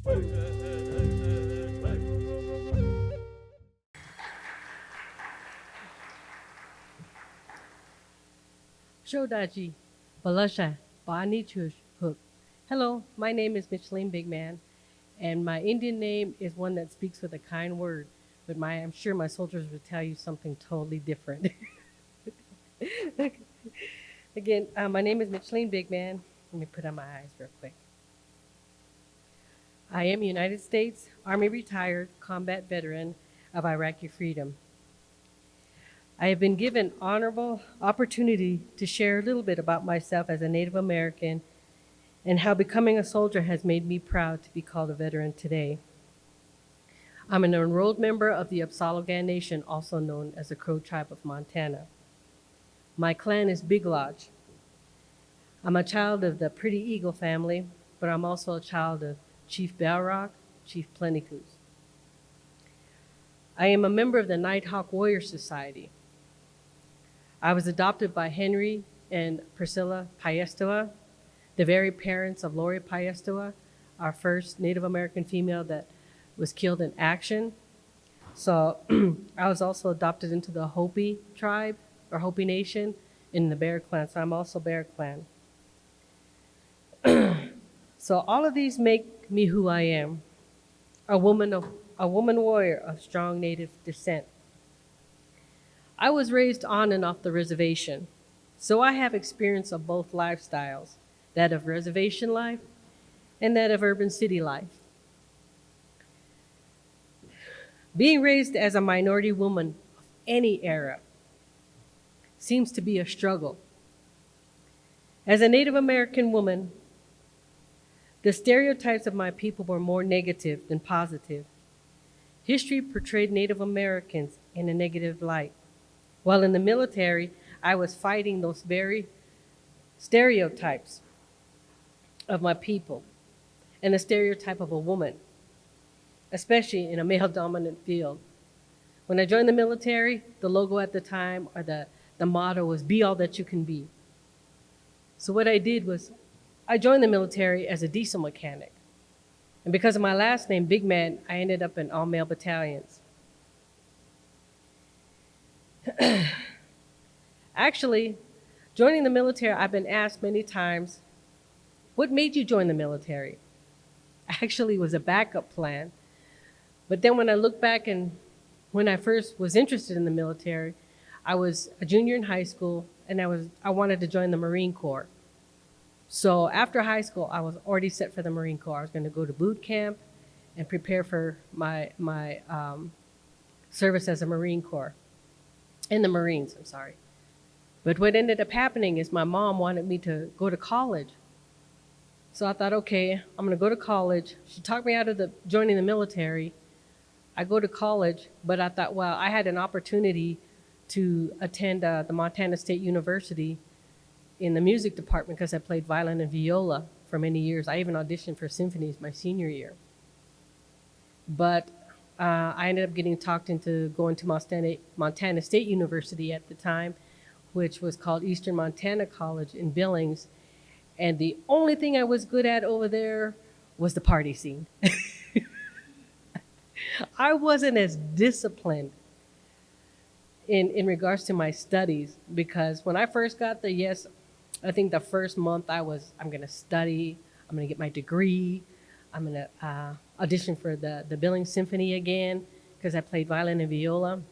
Shodaji, Balasha, Banichush Hook. Hello, my name is Mitchelene BigMan, and my Indian name is one that speaks with a kind word, but I'm sure my soldiers would tell you something totally different. Again, my name is Mitchelene BigMan. Let me put on my eyes real quick. I am a United States Army retired combat veteran of Iraqi Freedom. I have been given honorable opportunity to share a little bit about myself as a Native American and how becoming a soldier has made me proud to be called a veteran today. I'm an enrolled member of the Upsalogan Nation, also known as the Crow Tribe of Montana. My clan is Big Lodge. I'm a child of the Pretty Eagle family, but I'm also a child of Chief Balrock, Chief Plentycoos. I am a member of the Nighthawk Warrior Society. I was adopted by Henry and Priscilla Payestoa, the very parents of Lori Payestoa, our first Native American female that was killed in action. So I was also adopted into the Hopi tribe, or Hopi Nation, in the Bear Clan, so I'm also Bear Clan. So all of these make me who I am, a woman warrior of strong Native descent. I was raised on and off the reservation, so I have experience of both lifestyles, that of reservation life and that of urban city life. Being raised as a minority woman of any era seems to be a struggle. As a Native American woman, the stereotypes of my people were more negative than positive. History portrayed Native Americans in a negative light. While in the military, I was fighting those very stereotypes of my people and the stereotype of a woman, especially in a male-dominant field. When I joined the military, the logo at the time, or the motto was, "Be all that you can be." So what I did was, I joined the military as a diesel mechanic. And because of my last name, BigMan, I ended up in all male battalions. Actually, joining the military, I've been asked many times, what made you join the military? Actually, it was a backup plan. But then when I look back and when I first was interested in the military, I was a junior in high school and I wanted to join the Marine Corps. So after high school, I was already set for the Marine Corps. I was going to go to boot camp and prepare for my service as a Marine Corps. In the Marines, I'm sorry. But what ended up happening is my mom wanted me to go to college. So I thought, okay, I'm going to go to college. She talked me out of joining the military. I go to college, but I thought, well, I had an opportunity to attend the Montana State University in the music department because I played violin and viola for many years. I even auditioned for symphonies my senior year. But I ended up getting talked into going to Montana State University at the time, which was called Eastern Montana College in Billings. And the only thing I was good at over there was the party scene. I wasn't as disciplined in regards to my studies, because when I first got there, yes, I think the first month I'm going to study, I'm going to get my degree, I'm going to audition for the Billings Symphony again because I played violin and viola,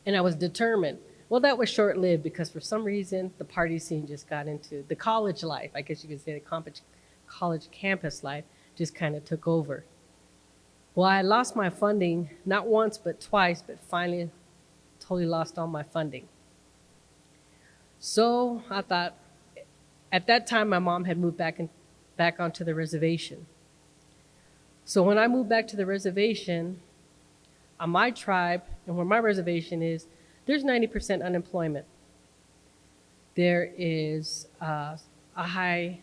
and I was determined. Well, that was short-lived because for some reason the party scene just got into the college life. I guess you could say the college campus life just kind of took over. Well, I lost my funding not once but twice, but finally totally lost all my funding. So I thought, at that time my mom had moved back onto the reservation. So when I moved back to the reservation, on my tribe and where my reservation is, there's 90% unemployment. There is a high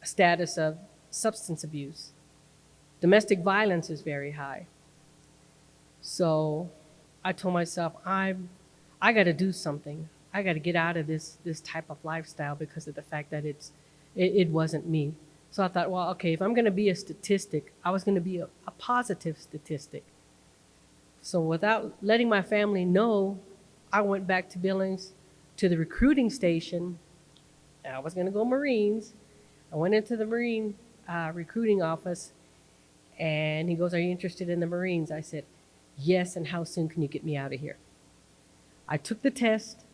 status of substance abuse. Domestic violence is very high. So I told myself, I got to do something. I got to get out of this type of lifestyle because of the fact that it wasn't me. So I thought, well, okay, if I'm going to be a statistic, I was going to be a positive statistic. So without letting my family know, I went back to Billings to the recruiting station. I was going to go Marines. I went into the Marine recruiting office, and he goes, "Are you interested in the Marines?" I said, "Yes, and how soon can you get me out of here?" I took the test.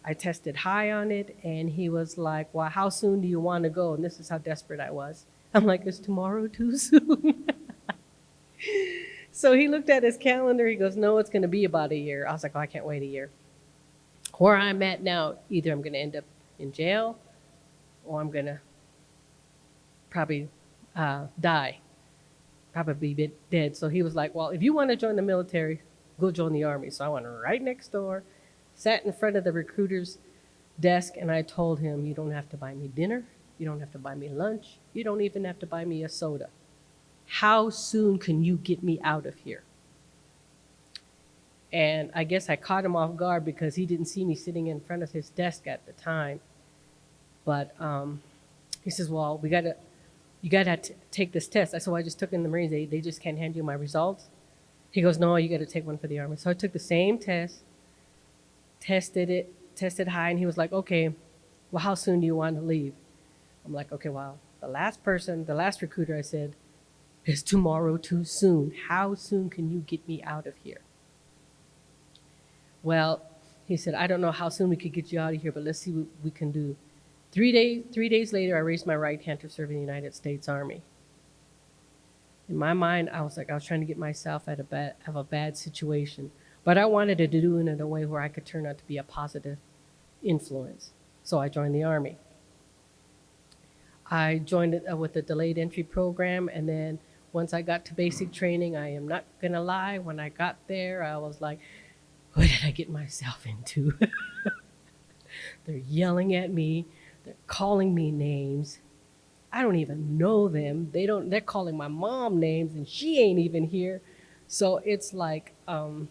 I tested high on it, and he was like, "Well, how soon do you want to go?" And this is how desperate I was. I'm like, "Is tomorrow too soon?" So he looked at his calendar. He goes, "No, it's going to be about a year." I was like, "Oh, I can't wait a year." Where I'm at now, either I'm going to end up in jail or I'm going to probably die, probably be dead. So he was like, "Well, if you want to join the military, go join the Army." So I went right next door, sat in front of the recruiter's desk, and I told him, "You don't have to buy me dinner. You don't have to buy me lunch. You don't even have to buy me a soda. How soon can you get me out of here?" And I guess I caught him off guard because he didn't see me sitting in front of his desk at the time. But he says, "Well, you gotta take this test." I said, "Well, I just took in the Marines. They just can't hand you my results." He goes, "No, you got to take one for the Army." So I took the same test, tested high, and he was like, "Okay, well, how soon do you want to leave?" I'm like, "Okay, well, the last recruiter," I said, "is tomorrow too soon? How soon can you get me out of here?" Well, he said, "I don't know how soon we could get you out of here, but let's see what we can do." 3 days later, I raised my right hand to serve in the United States Army. In my mind, I was trying to get myself out of a bad situation, but I wanted to do it in a way where I could turn out to be a positive influence. So I joined the Army. I joined it with the delayed entry program, and then once I got to basic training, I am not gonna lie, when I got there, I was like, what did I get myself into? They're yelling at me. They're calling me names. I don't even know them. They're calling my mom names and she ain't even here. So it's like, and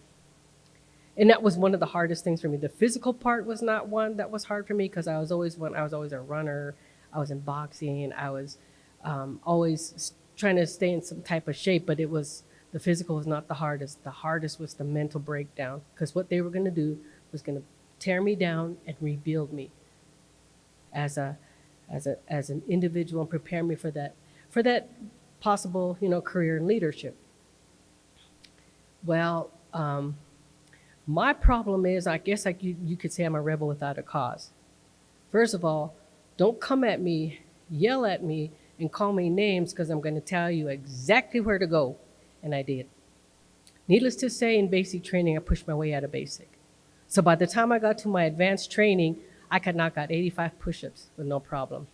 that was one of the hardest things for me. The physical part was not one that was hard for me because I was always a runner. I was in boxing. I was always trying to stay in some type of shape, but the physical was not the hardest. The hardest was the mental breakdown because what they were going to do was going to tear me down and rebuild me as an individual and prepare me for that possible career in leadership. Well, my problem is, I guess you could say I'm a rebel without a cause. First of all, don't come at me, yell at me, and call me names because I'm going to tell you exactly where to go, and I did. Needless to say, in basic training, I pushed my way out of basic. So by the time I got to my advanced training, I could knock out 85 push-ups with no problem.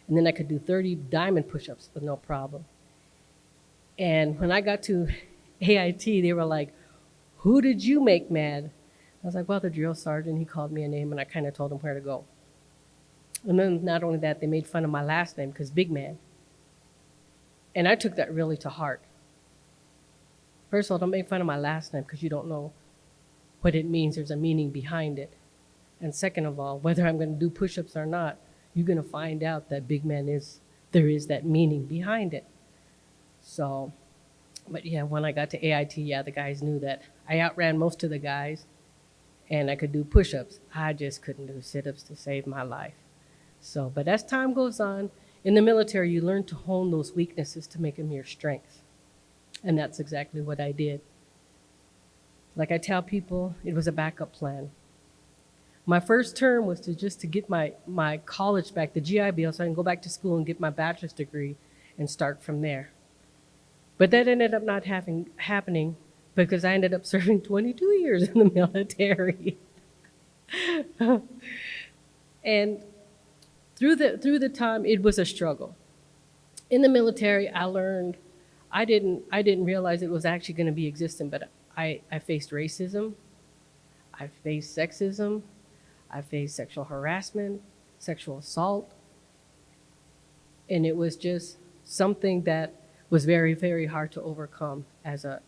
And then I could do 30 diamond push-ups with no problem. And when I got to AIT, they were like, "Who did you make mad?" I was like, "Well, the drill sergeant." He called me a name, and I kind of told him where to go. And then not only that, they made fun of my last name because BigMan. And I took that really to heart. First of all, don't make fun of my last name because you don't know what it means. There's a meaning behind it. And second of all, whether I'm going to do push-ups or not, you're going to find out that BigMan there is that meaning behind it. So, but yeah, when I got to AIT, the guys knew that I outran most of the guys and I could do push-ups. I just couldn't do sit-ups to save my life. So, but as time goes on, in the military, you learn to hone those weaknesses to make them your strengths. And that's exactly what I did. Like I tell people, it was a backup plan. My first term was to get my college back, the GI Bill, so I can go back to school and get my bachelor's degree and start from there. But that ended up not happening because I ended up serving 22 years in the military. And through the time, it was a struggle. In the military, I learned, I didn't realize it was actually going to be existing, but I faced racism, I faced sexism, I faced sexual harassment, sexual assault, and it was just something that was very, very hard to overcome as a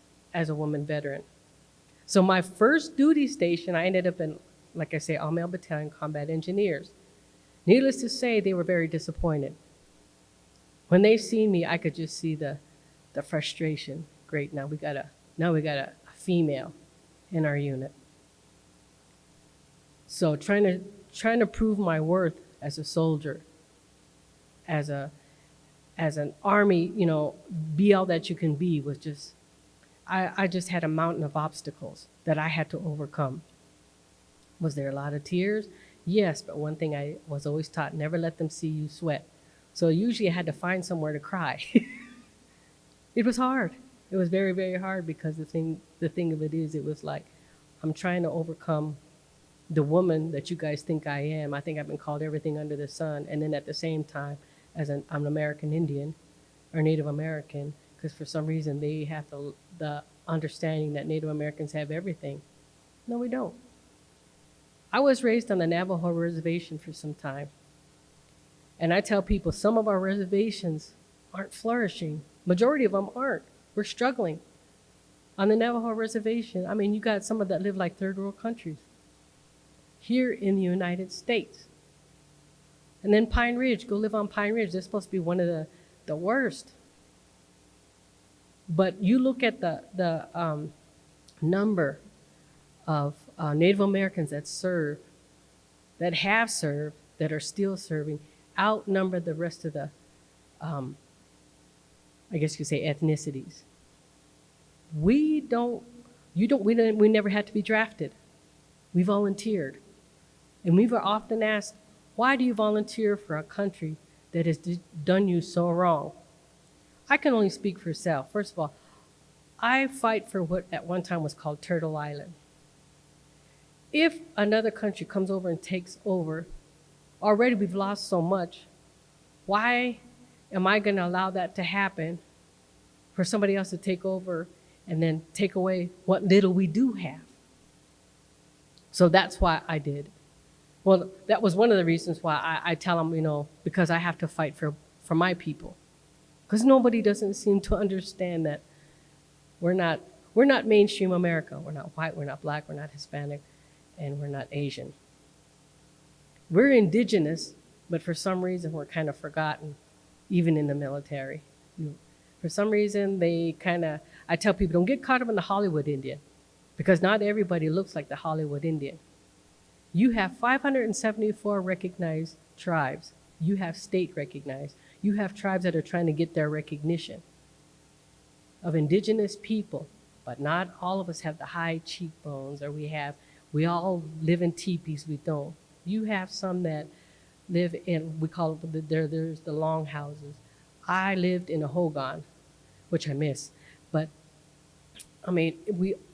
woman veteran. So my first duty station, I ended up in, like I say, all-male battalion combat engineers. Needless to say, they were very disappointed. When they seen me, I could just see the frustration. Great, now we got a female in our unit. So trying to prove my worth as a soldier, as an army, be all that you can be, was just, I just had a mountain of obstacles that I had to overcome. Was there a lot of tears? Yes, but one thing I was always taught, never let them see you sweat. So usually I had to find somewhere to cry. It was hard. It was very, very hard, because the thing of it is, it was like, I'm trying to overcome the woman that you guys think I am. I think I've been called everything under the sun. And then at the same time, I'm an American Indian or Native American, because for some reason they have the understanding that Native Americans have everything. No, we don't. I was raised on the Navajo Reservation for some time. And I tell people, some of our reservations aren't flourishing. Majority of them aren't. We're struggling. On the Navajo Reservation, I mean, you got some of that live like third world countries here in the United States. And then Pine Ridge, go live on Pine Ridge. They're supposed to be one of the worst. But you look at the number of Native Americans that serve, that have served, that are still serving, outnumber the rest of the, I guess you could say, ethnicities. We never had to be drafted. We volunteered. And we were often asked, why do you volunteer for a country that has done you so wrong? I can only speak for self. First of all, I fight for what at one time was called Turtle Island. If another country comes over and takes over, already we've lost so much, why am I going to allow that to happen for somebody else to take over and then take away what little we do have? So that's why I did. Well, that was one of the reasons why I tell them, because I have to fight for my people. Because nobody doesn't seem to understand that we're not mainstream America. We're not white, we're not black, we're not Hispanic, and we're not Asian. We're indigenous, but for some reason we're kind of forgotten, even in the military. For some reason, I tell people, don't get caught up in the Hollywood Indian, because not everybody looks like the Hollywood Indian. You have 574 recognized tribes. You have state recognized. You have tribes that are trying to get their recognition of indigenous people, but not all of us have the high cheekbones, or we all live in teepees. We don't. You have some that live in, we call it, there's the long houses. I lived in a hogan, which I miss, but I mean,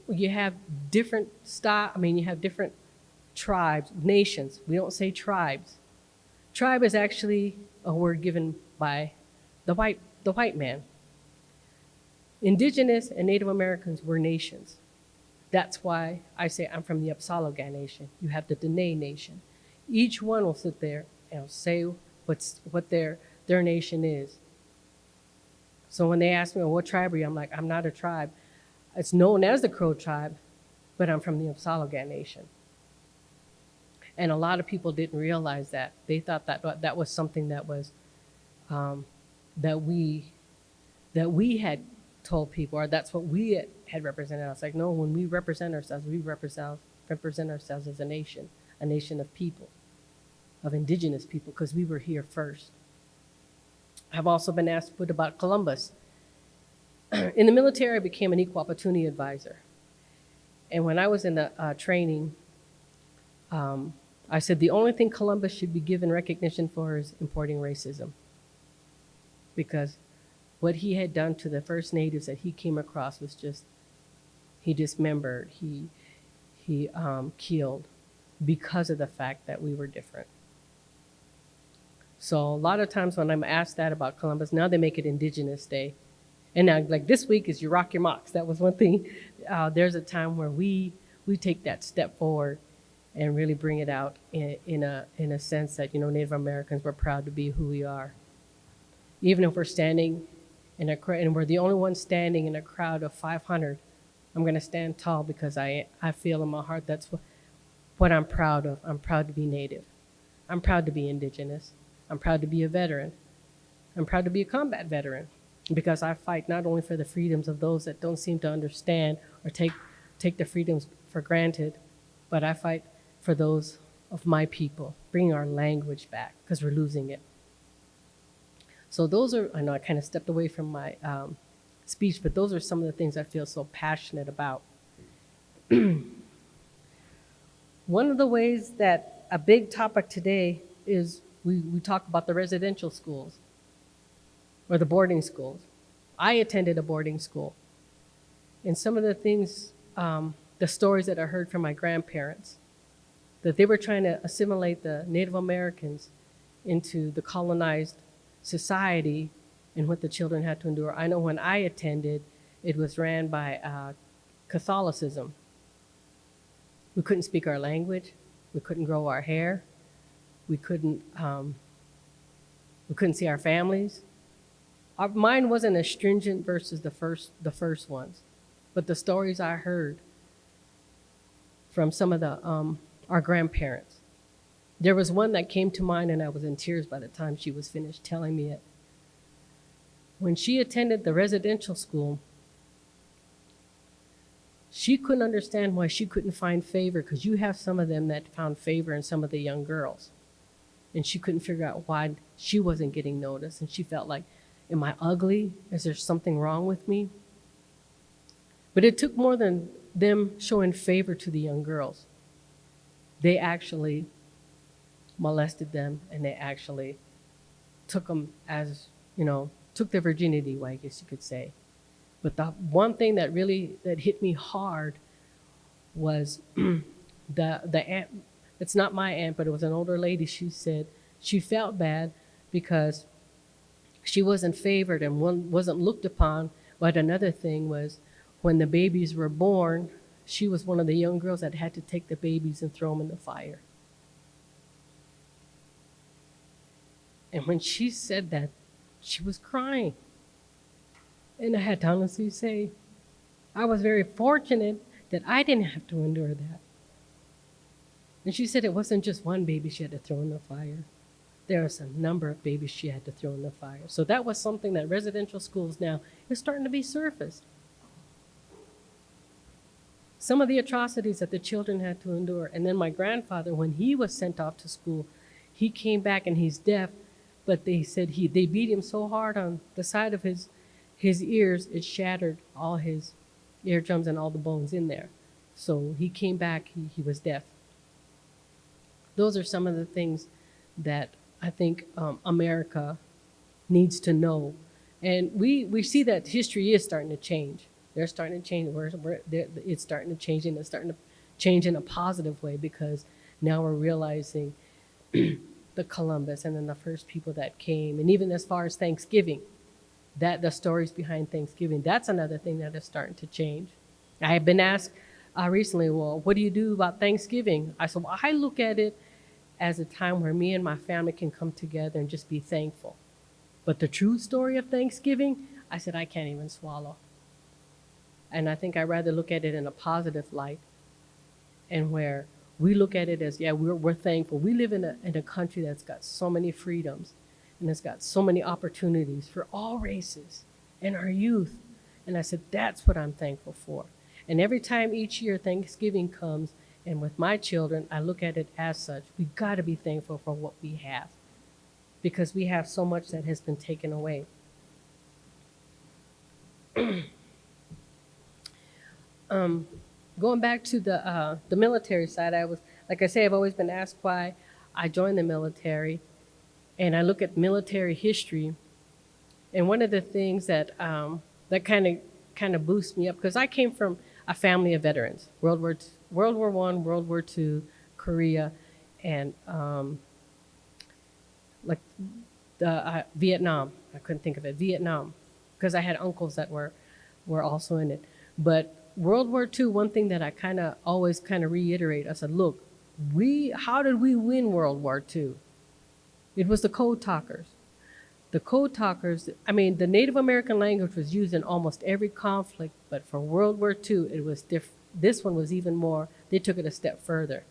you have different style. I mean, you have different tribes, nations. We don't say tribes. Tribe is actually a word given by the white man. Indigenous and Native Americans were nations. That's why I say I'm from the Apsalogan Nation. You have the Dene Nation. Each one will sit there and say what their nation is. So when they ask me, well, what tribe are you? I'm like, I'm not a tribe. It's known as the Crow tribe, but I'm from the Apsalogan Nation. And a lot of people didn't realize that. They thought that was something that was that we had told people, or that's what we had represented. I was like, no, when we represent ourselves, we represent ourselves as a nation of people, of indigenous people, because we were here first. I've also been asked what about Columbus. In the military, I became an equal opportunity advisor. And when I was in the training, I said the only thing Columbus should be given recognition for is importing racism. Because what he had done to the first natives that he came across was just, he dismembered, he killed, because of the fact that we were different. So a lot of times when I'm asked that about Columbus, now they make it Indigenous Day. And now, like this week is You Rock Your Mocks. That was one thing. There's a time where we take that step forward and really bring it out in a sense that, Native Americans, we're proud to be who we are. Even if we're standing in a crowd, and we're the only ones standing in a crowd of 500, I'm going to stand tall because I feel in my heart that's what I'm proud of. I'm proud to be Native. I'm proud to be Indigenous. I'm proud to be a veteran. I'm proud to be a combat veteran because I fight not only for the freedoms of those that don't seem to understand or take the freedoms for granted, but I fight for those of my people, bringing our language back because we're losing it. So those are, I know I kind of stepped away from my speech, but those are some of the things I feel so passionate about. One of the ways that a big topic today is we talk about the residential schools or the boarding schools. I attended a boarding school. And some of the things, the stories that I heard from my grandparents, that they were trying to assimilate the Native Americans into the colonized society and what the children had to endure. I know when I attended, it was ran by Catholicism. We couldn't speak our language. We couldn't grow our hair. We couldn't see our families. Our mind wasn't as stringent versus the first ones, but the stories I heard from some of our grandparents. There was one that came to mind, and I was in tears by the time she was finished telling me it. When she attended the residential school, she couldn't understand why she couldn't find favor, because you have some of them that found favor in some of the young girls. And she couldn't figure out why she wasn't getting noticed. And she felt like, am I ugly? Is there something wrong with me? But it took more than them showing favor to the young girls. They actually molested them, and they actually took them as, took their virginity away, I guess you could say. But the one thing that hit me hard was the aunt. It's not my aunt, but it was an older lady. She said she felt bad because she wasn't favored and wasn't looked upon. But another thing was when the babies were born, she was one of the young girls that had to take the babies and throw them in the fire. And when she said that, she was crying. And I had to honestly say, I was very fortunate that I didn't have to endure that. And she said it wasn't just one baby she had to throw in the fire. There was a number of babies she had to throw in the fire. So that was something that residential schools now is starting to be surfaced. Some of the atrocities that the children had to endure. And then my grandfather, when he was sent off to school, he came back and he's deaf, but they said they beat him so hard on the side of his ears, it shattered all his eardrums and all the bones in there. So he came back, he was deaf. Those are some of the things that I think America needs to know. And we see that history is starting to change. They're starting to change. It's starting to change, and it's starting to change in a positive way, because now we're realizing the Columbus and then the first people that came. And even as far as Thanksgiving, that the stories behind Thanksgiving, that's another thing that is starting to change. I have been asked recently, well, what do you do about Thanksgiving? I said, well, I look at it as a time where me and my family can come together and just be thankful. But the true story of Thanksgiving, I said, I can't even swallow. And I think I'd rather look at it in a positive light, and where we look at it as, yeah, we're thankful. We live in a country that's got so many freedoms, and it's got so many opportunities for all races and our youth. And I said, that's what I'm thankful for. And every time each year Thanksgiving comes, and with my children, I look at it as such. We got to be thankful for what we have, because we have so much that has been taken away. Going back to the military side, like I say, I've always been asked why I joined the military, and I look at military history, and one of the things that that kind of boosts me up, because I came from a family of veterans, World War I, World War II, Korea, and Vietnam. I couldn't think of it, Vietnam, because I had uncles that were also in it. But World War II, one thing that I always reiterate, I said, look, how did we win World War II? It was the code talkers. The code talkers, the Native American language was used in almost every conflict, but for World War II, it was different. This one was even more, they took it a step further,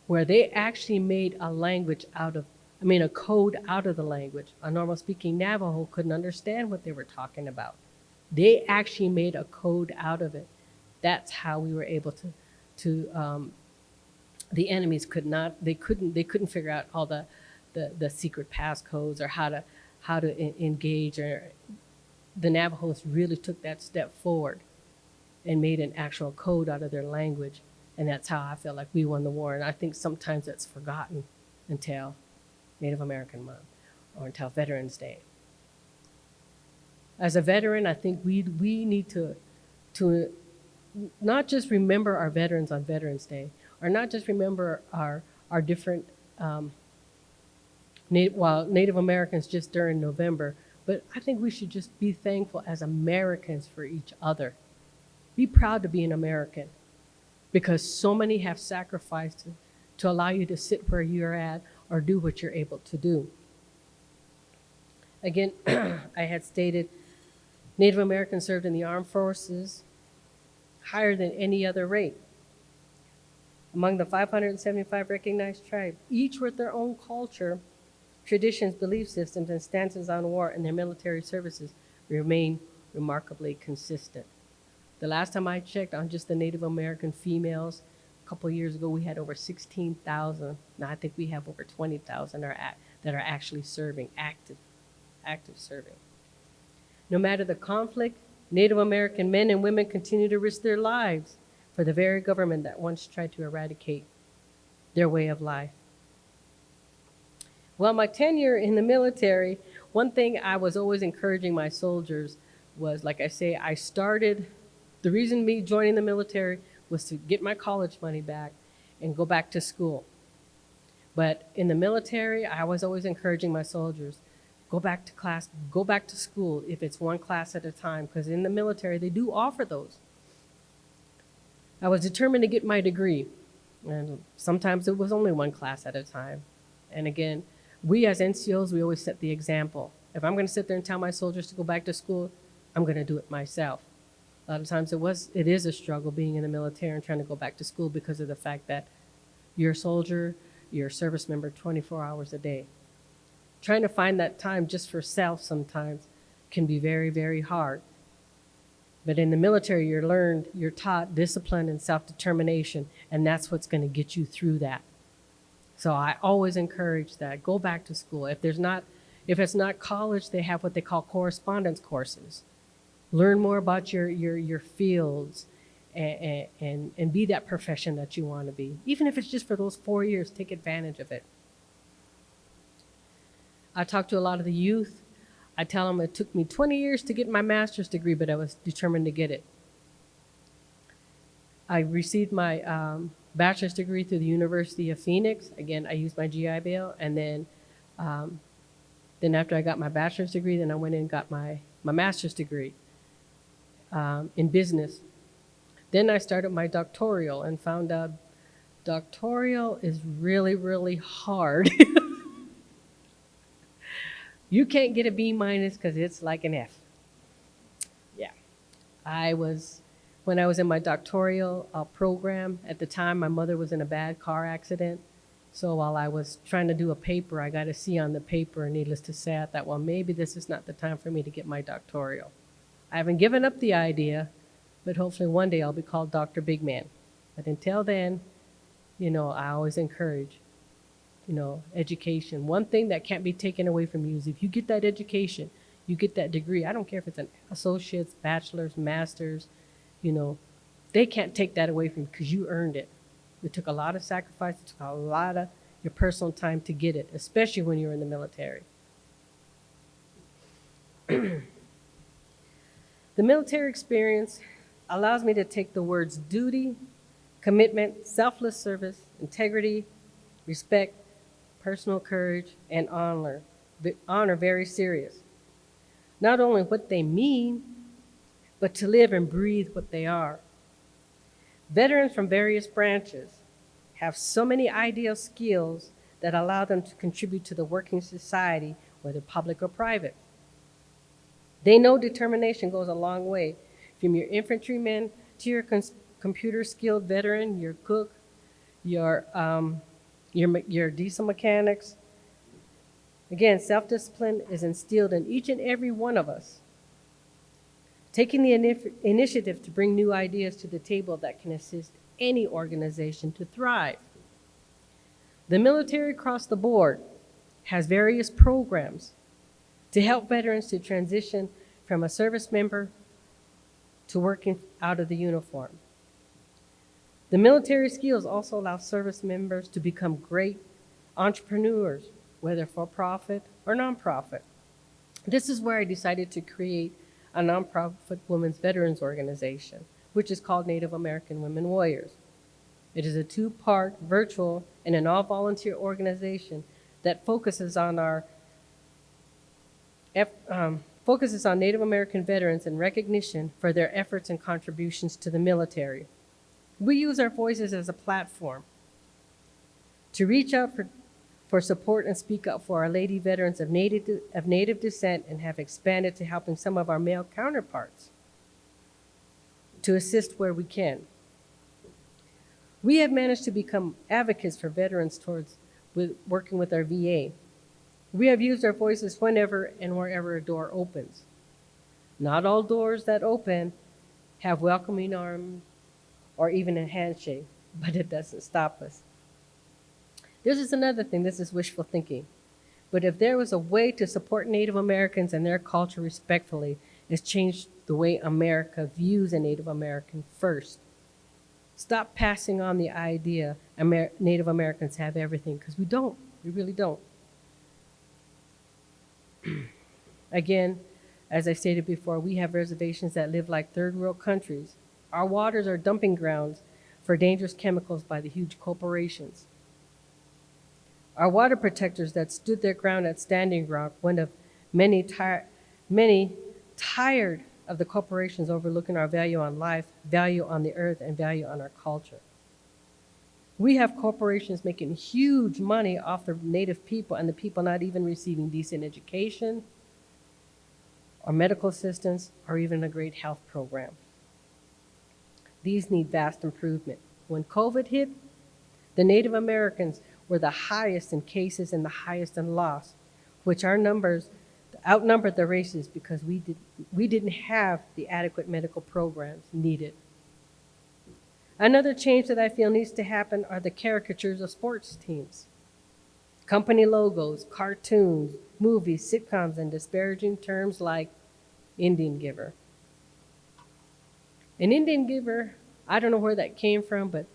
where they actually made a language out of a code out of the language. A normal speaking Navajo couldn't understand what they were talking about. They actually made a code out of it. That's how we were able to the enemies they couldn't figure out all the secret passcodes or how to engage. Or the Navajos really took that step forward and made an actual code out of their language. And that's how I feel like we won the war. And I think sometimes that's forgotten until Native American Month or until Veterans Day. As a veteran, I think we need to not just remember our veterans on Veterans Day, or not just remember our different Native Americans just during November, but I think we should just be thankful as Americans for each other. Be proud to be an American, because so many have sacrificed to allow you to sit where you're at or do what you're able to do. Again, I had stated Native Americans served in the armed forces higher than any other rate. Among the 575 recognized tribes, each with their own culture, traditions, belief systems, and stances on war and their military services remain remarkably consistent. The last time I checked on just the Native American females, a couple of years ago, we had over 16,000. Now I think we have over 20,000 that are actually serving, active serving. No matter the conflict, Native American men and women continue to risk their lives for the very government that once tried to eradicate their way of life. Well, my tenure in the military, one thing I was always encouraging my soldiers was, like I say, the reason me joining the military was to get my college money back and go back to school. But in the military, I was always encouraging my soldiers, go back to class, go back to school if it's one class at a time, because in the military, they do offer those. I was determined to get my degree, and sometimes it was only one class at a time. And again, we as NCOs, we always set the example. If I'm going to sit there and tell my soldiers to go back to school, I'm going to do it myself. A lot of times it is a struggle being in the military and trying to go back to school because of the fact that you're a soldier, you're a service member 24 hours a day. Trying to find that time just for self sometimes can be very, very hard. But in the military, you're taught discipline and self-determination, and that's what's going to get you through that. So I always encourage that. Go back to school. If it's not college, they have what they call correspondence courses. Learn more about your fields and be that profession that you want to be. Even if it's just for those 4 years, take advantage of it. I talk to a lot of the youth. I tell them it took me 20 years to get my master's degree, but I was determined to get it. I received my bachelor's degree through the University of Phoenix. Again, I used my GI Bill, and then after I got my bachelor's degree, then I went and got my master's degree in business. Then I started my doctoral and found out doctoral is really, really hard. You can't get a B- because it's like an F. Yeah. When I was in my doctoral program, at the time, my mother was in a bad car accident. So while I was trying to do a paper, I got a C on the paper, and needless to say, I thought, well, maybe this is not the time for me to get my doctoral. I haven't given up the idea, but hopefully one day I'll be called Dr. BigMan. But until then, I always encourage, education. One thing that can't be taken away from you is if you get that education, you get that degree. I don't care if it's an associate's, bachelor's, master's, they can't take that away from you because you earned it. It took a lot of sacrifice. It took a lot of your personal time to get it, especially when you're in the military. The military experience allows me to take the words duty, commitment, selfless service, integrity, respect, personal courage, and honor very serious. Not only what they mean, but to live and breathe what they are. Veterans from various branches have so many ideal skills that allow them to contribute to the working society, whether public or private. They know determination goes a long way, from your infantryman to your computer-skilled veteran, your cook, your diesel mechanics, Again, self-discipline is instilled in each and every one of us. Taking the initiative to bring new ideas to the table that can assist any organization to thrive. The military across the board has various programs to help veterans to transition from a service member to working out of the uniform. The military skills also allow service members to become great entrepreneurs, whether for profit or nonprofit. This is where I decided to create a nonprofit women's veterans organization, which is called Native American Women Warriors. It is a two-part virtual and an all-volunteer organization that focuses on Native American veterans and recognition for their efforts and contributions to the military. We use our voices as a platform to reach out for support and speak up for our lady veterans of Native descent, and have expanded to helping some of our male counterparts to assist where we can. We have managed to become advocates for veterans working with our VA. We have used our voices whenever and wherever a door opens. Not all doors that open have welcoming arms or even a handshake, but it doesn't stop us. This is another thing, this is wishful thinking. But if there was a way to support Native Americans and their culture respectfully, it's changed the way America views a Native American first. Stop passing on the idea Native Americans have everything, because we don't, we really don't. Again, as I stated before, we have reservations that live like third world countries. Our waters are dumping grounds for dangerous chemicals by the huge corporations. Our water protectors that stood their ground at Standing Rock, one of many tired of the corporations overlooking our value on life, value on the earth, and value on our culture. We have corporations making huge money off the Native people, and the people not even receiving decent education or medical assistance or even a great health program. These need vast improvement. When COVID hit, the Native Americans were the highest in cases and the highest in loss, which our numbers outnumbered the races because we didn't have the adequate medical programs needed. Another change that I feel needs to happen are the caricatures of sports teams. Company logos, cartoons, movies, sitcoms, and disparaging terms like Indian giver. An Indian giver, I don't know where that came from, but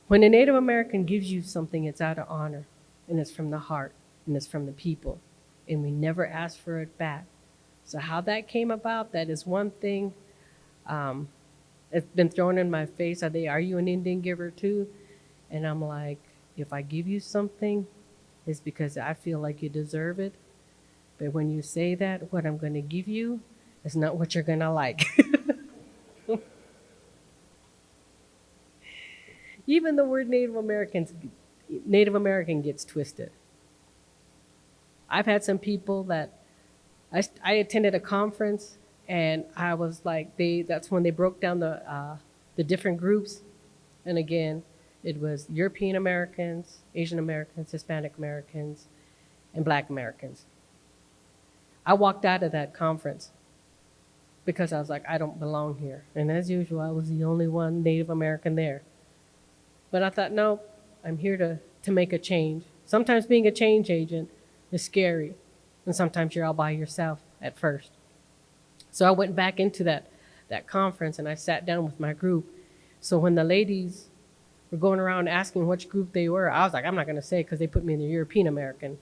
when a Native American gives you something, it's out of honor, and it's from the heart, and it's from the people, and we never ask for it back. So how that came about, that is one thing. It's been thrown in my face. Are you an Indian giver too? And I'm like, if I give you something, it's because I feel like you deserve it. But when you say that, what I'm going to give you is not what you're going to like. Even the word Native American gets twisted. I've had some people that I attended a conference, and I was like, that's when they broke down the different groups. And again, it was European Americans, Asian Americans, Hispanic Americans, and Black Americans. I walked out of that conference because I was like, I don't belong here. And as usual, I was the only one Native American there. But I thought, no, I'm here to make a change. Sometimes being a change agent is scary, and sometimes you're all by yourself at first. So I went back into that conference, and I sat down with my group. So when the ladies were going around asking which group they were, I was like, I'm not going to say, because they put me in the European American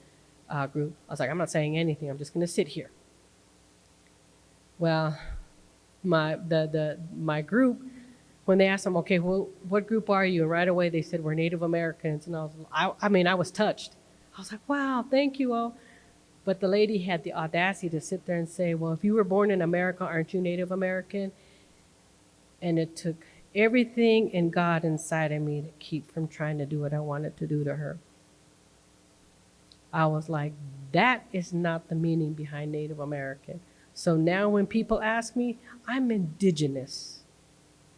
group. I was like, I'm not saying anything. I'm just going to sit here. Well, my group, when they asked them, okay, well, what group are you? And right away they said, we're Native Americans. And I was touched. I was like, wow, thank you all. But the lady had the audacity to sit there and say, well, if you were born in America, aren't you Native American? And it took everything in God inside of me to keep from trying to do what I wanted to do to her. I was like, that is not the meaning behind Native American. So now when people ask me, I'm indigenous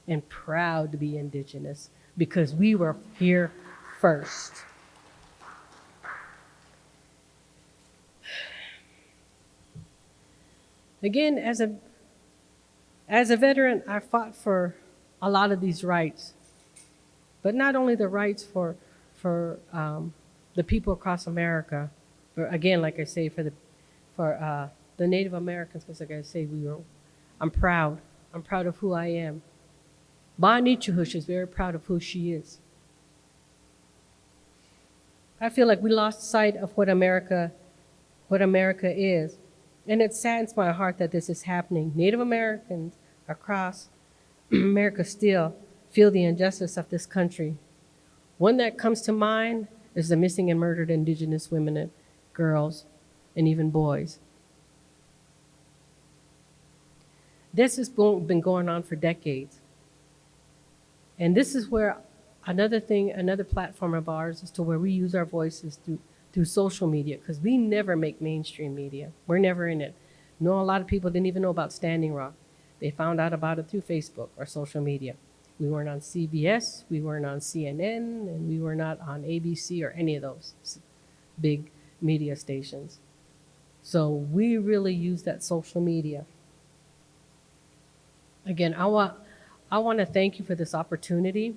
and proud to be indigenous because we were here first. Again, as a veteran, I fought for a lot of these rights, but not only the rights for the people across America, for, again, like I say, for the Native Americans, because like I say, I'm proud. I'm proud of who I am. Ba Nichuhush is very proud of who she is. I feel like we lost sight of what America is. And it saddens my heart that this is happening. Native Americans across America still feel the injustice of this country. One that comes to mind is the missing and murdered Indigenous women and girls and even boys. This has been going on for decades. And this is where another platform of ours is to where we use our voices through social media, because we never make mainstream media. We're never in it. A lot of people didn't even know about Standing Rock. They found out about it through Facebook or social media. We weren't on CBS, we weren't on CNN, and we were not on ABC or any of those big media stations. So we really use that social media. Again, I want to thank you for this opportunity.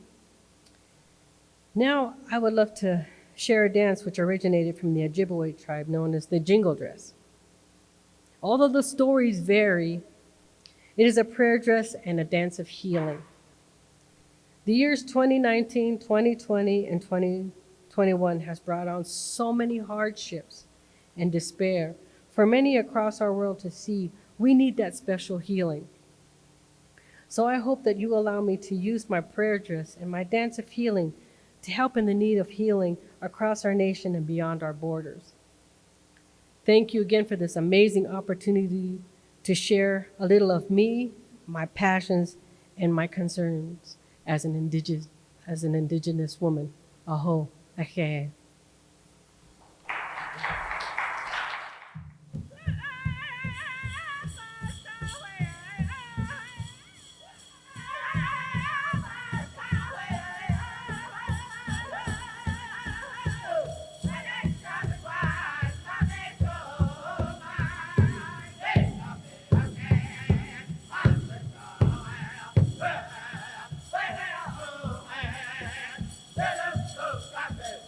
Now, I would love to share a dance which originated from the Ojibwe tribe known as the Jingle Dress. Although the stories vary, it is a prayer dress and a dance of healing. The years 2019, 2020, and 2021 has brought on so many hardships and despair for many across our world to see. We need that special healing. So I hope that you allow me to use my prayer dress and my dance of healing to help in the need of healing across our nation and beyond our borders. Thank you again for this amazing opportunity to share a little of me, my passions, and my concerns as an indigenous woman. Aho, ahe.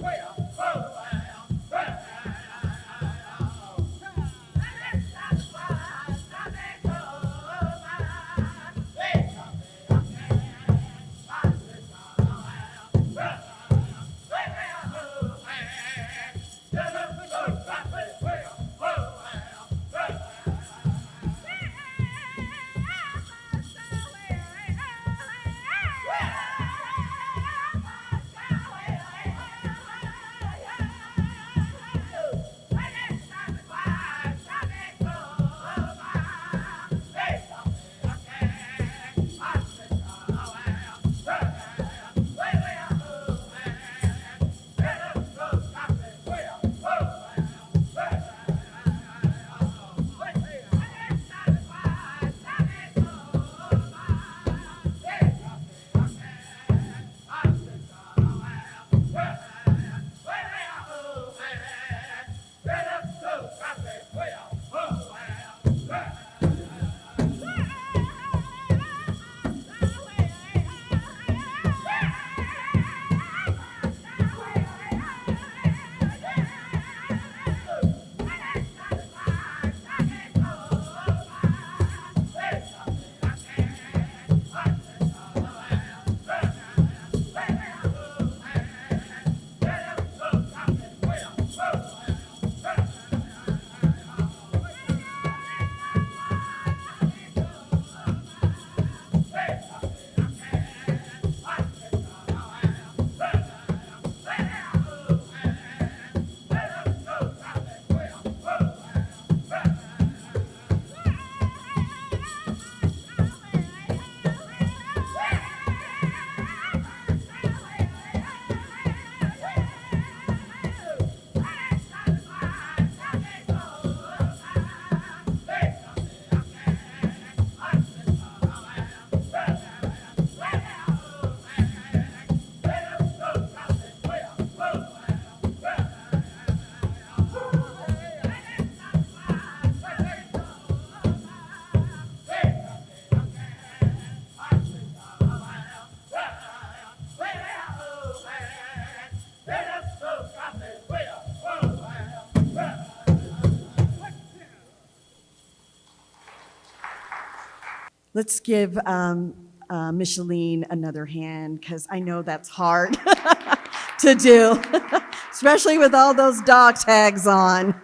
Well, Let's give Mitchelene another hand, because I know that's hard to do, especially with all those dog tags on.